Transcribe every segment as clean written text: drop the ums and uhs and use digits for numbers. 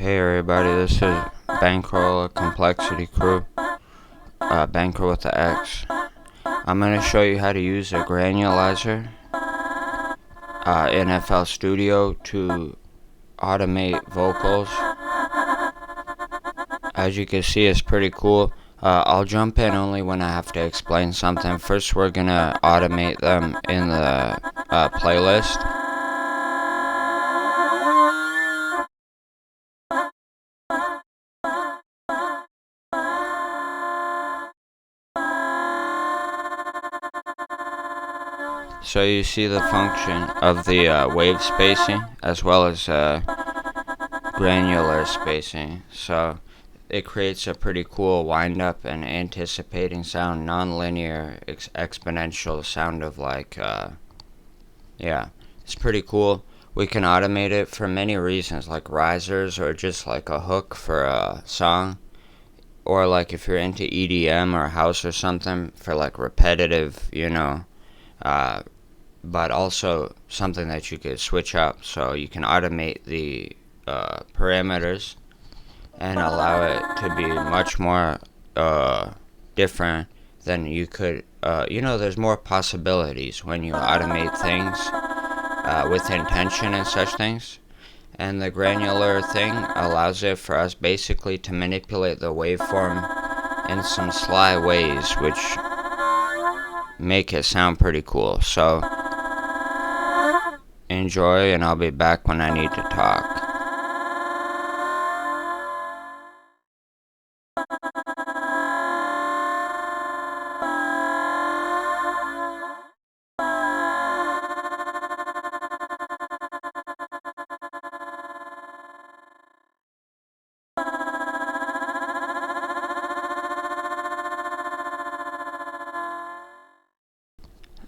Hey everybody, this is Bankroll Complexity Criú, Bankroll with the X. I'm going to show you how to use a granulizer in FL Studio to automate vocals. As you can see, it's pretty cool. I'll jump in only when I have to explain something. First, we're going to automate them in the playlist. So you see the function of the wave spacing as well as granular spacing. So it creates a pretty cool wind up and anticipating sound, non-linear, exponential sound of like, yeah, it's pretty cool. We can automate it for many reasons, like risers or just like a hook for a song, or like if you're into EDM or house or something for like repetitive, but also something that you could switch up, so you can automate the parameters and allow it to be much more different than you could. There's more possibilities when you automate things with intention and such things. And the granular thing allows it for us basically to manipulate the waveform in some sly ways, which make it sound pretty cool. So enjoy, and I'll be back when I need to talk.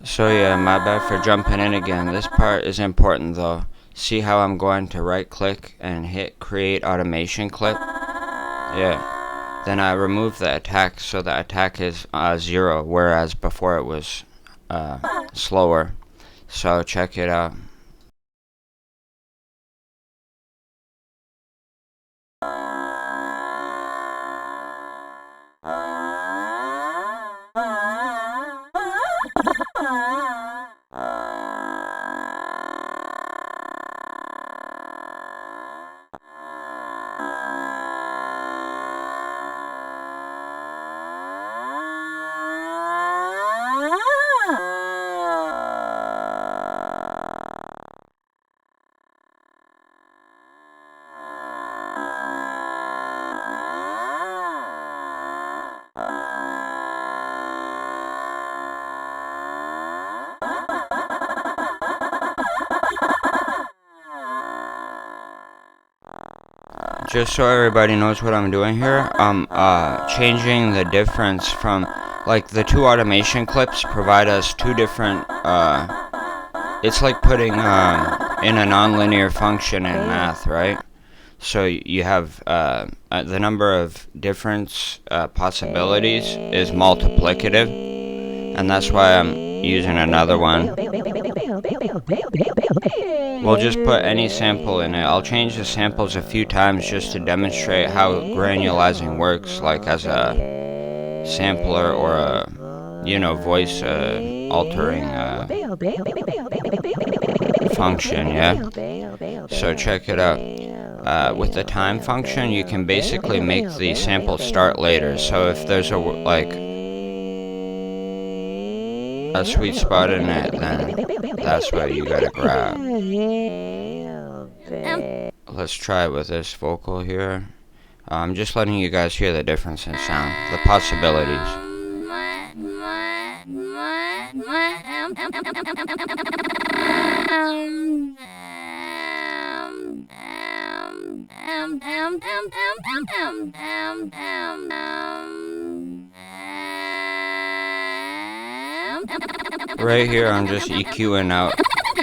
So yeah, my bad for jumping in again. This part is important though. See how I'm going to right click and hit create automation clip? Yeah. Then I remove the attack, so the attack is 0, whereas before it was slower. So check it out. Just so everybody knows what I'm doing here, I'm changing the difference from, like, the two automation clips provide us two different, it's like putting in a nonlinear function in math, right? So you have the number of difference possibilities is multiplicative, and that's why I'm using another one. We'll just put any sample in it. I'll change the samples a few times just to demonstrate how granulizing works, like as a sampler or a, voice altering function, yeah? So check it out. With the time function, you can basically make the sample start later. So if there's a sweet spot in it, then that's what you gotta grab. Let's try it with this vocal here. I'm just letting you guys hear the difference in sound, the possibilities. Right here I'm just EQing out,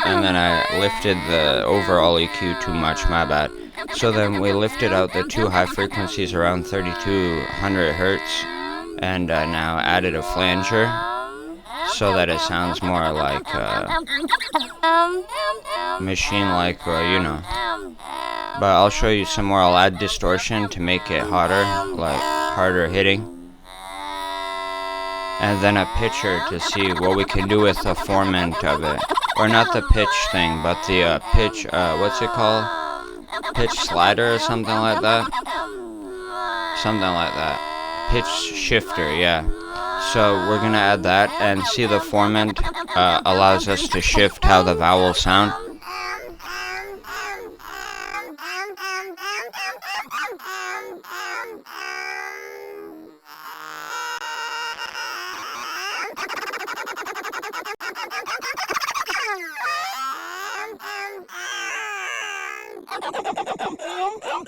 and then I lifted the overall EQ too much, my bad. So then we lifted out the two high frequencies around 3200 hertz, and now added a flanger so that it sounds more like machine-like, but I'll show you some more. I'll add distortion to make it hotter, like harder hitting. And then a pitcher to see what we can do with the formant of it. Or not the pitch thing, but the pitch, what's it called? Pitch slider or something like that? Something like that. Pitch shifter, yeah. So we're gonna add that and see the formant allows us to shift how the vowels sound.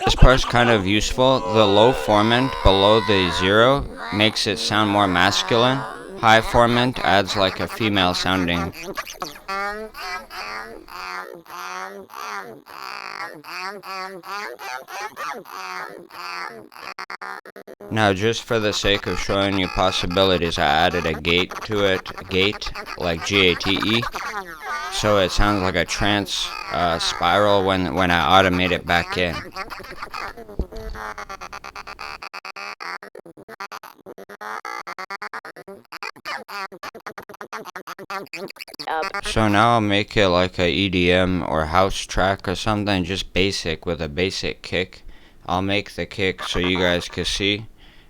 This part's kind of useful. The low formant below the 0 makes it sound more masculine. High formant adds like a female sounding. Now, just for the sake of showing you possibilities, I added a gate to it. Gate, like G-A-T-E. So it sounds like a trance spiral when I automate it back in. So now I'll make it like a EDM or house track or something, just basic with a basic kick. I'll make the kick so you guys can see.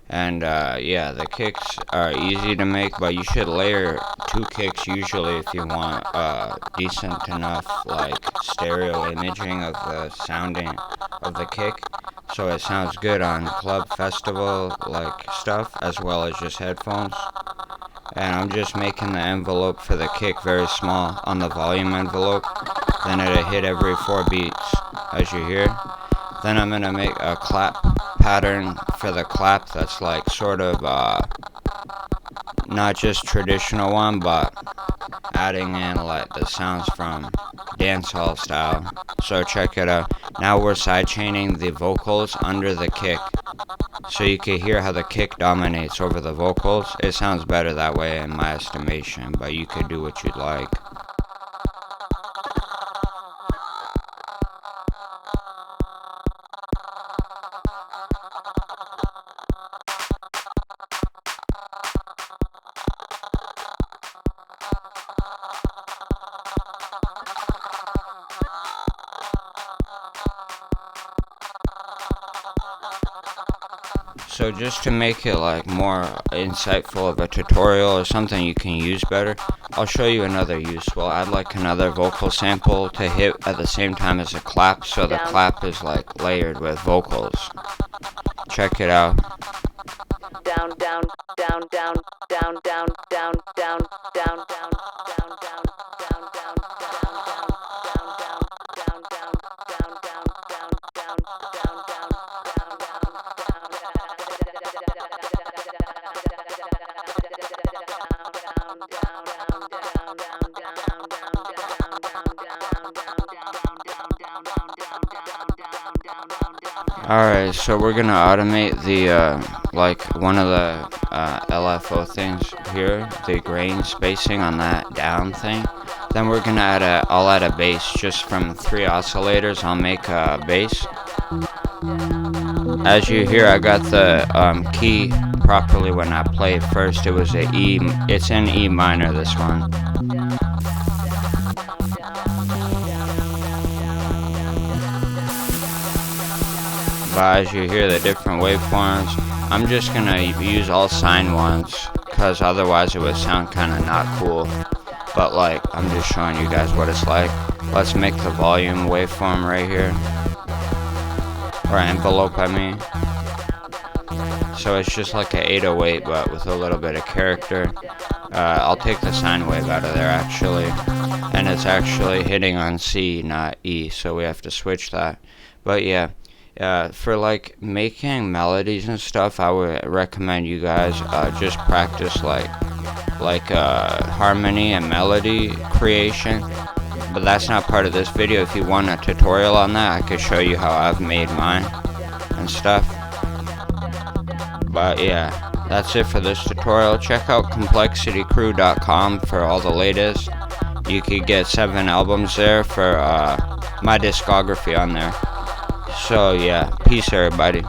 And yeah, the kicks are easy to make, but you should layer 2 kicks usually if you want decent enough like stereo imaging of the sounding of the kick, so it sounds good on club festival like stuff as well as just headphones. And I'm just making the envelope for the kick very small on the volume envelope, then it'll hit every 4 beats as you hear. Then I'm gonna make a clap pattern for the clap that's like sort of not just traditional one, but adding in like the sounds from dancehall style. So check it out. Now we're sidechaining the vocals under the kick, so you can hear how the kick dominates over the vocals. It sounds better that way in my estimation, but you could do what you'd like. So just to make it like more insightful of a tutorial or something you can use better, I'll show you another use. We'll add like another vocal sample to hit at the same time as a clap, so the clap is like layered with vocals. Check it out. Down, down, down, down, down, down, down, down, down, down, down, down. Alright, so we're gonna automate the, like one of the LFO things here, the grain spacing on that down thing. Then we're gonna I'll add a bass just from 3 oscillators. I'll make a bass. As you hear, I got the key properly when I played first. It was a E, it's in E minor, this one. But as you hear the different waveforms, I'm just gonna use all sine ones, because otherwise it would sound kind of not cool. But like, I'm just showing you guys what it's like. Let's make the volume waveform right here, or envelope, I mean. So it's just like a 808, but with a little bit of character. I'll take the sine wave out of there actually, and it's actually hitting on C, not E, so we have to switch that. But yeah. For like making melodies and stuff, I would recommend you guys just practice like harmony and melody creation. But that's not part of this video. If you want a tutorial on that, I could show you how I've made mine and stuff. But yeah, that's it for this tutorial. Check out ComplexityCrew.com for all the latest. You could get 7 albums there for my discography on there. So yeah, peace everybody.